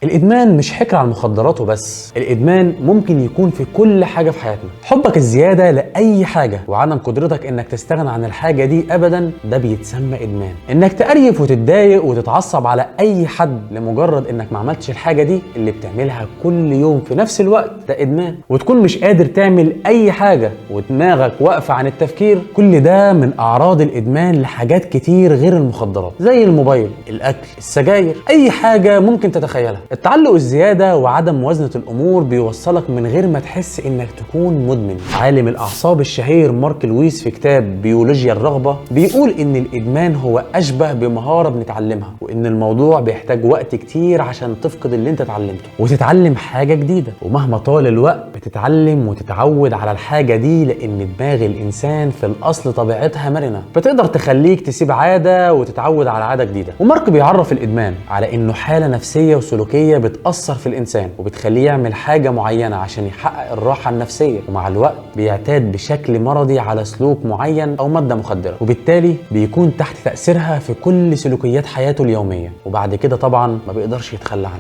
الادمان مش حكر على المخدرات وبس، الادمان ممكن يكون في كل حاجه في حياتنا. حبك الزياده لاي حاجه وعدم قدرتك انك تستغنى عن الحاجه دي ابدا ده بيتسمى ادمان. انك تقريف وتتضايق وتتعصب على اي حد لمجرد انك ما عملتش الحاجه دي اللي بتعملها كل يوم في نفس الوقت ده ادمان. وتكون مش قادر تعمل اي حاجه ودماغك واقفه عن التفكير، كل ده من اعراض الادمان لحاجات كتير غير المخدرات، زي الموبايل، الاكل، السجاير، اي حاجه ممكن تتخيلها. التعلق الزياده وعدم موازنه الامور بيوصلك من غير ما تحس انك تكون مدمن. عالم الاعصاب الشهير مارك لويس في كتاب بيولوجيا الرغبه بيقول ان الادمان هو اشبه بمهاره بنتعلمها، وان الموضوع بيحتاج وقت كتير عشان تفقد اللي انت اتعلمته وتتعلم حاجه جديده. ومهما طال الوقت بتتعلم وتتعود على الحاجه دي، لان دماغ الانسان في الاصل طبيعتها مرنه، فتقدر تخليك تسيب عاده وتتعود على عاده جديده. ومارك بيعرف الادمان على انه حاله نفسيه وسلوكيه بتاثر في الانسان وبتخليه يعمل حاجه معينه عشان يحقق الراحه النفسيه، ومع الوقت بيعتاد بشكل مرضي على سلوك معين او ماده مخدره، وبالتالي بيكون تحت تاثيرها في كل سلوكيات حياته اليوميه، وبعد كده طبعا ما بيقدرش يتخلى عنها.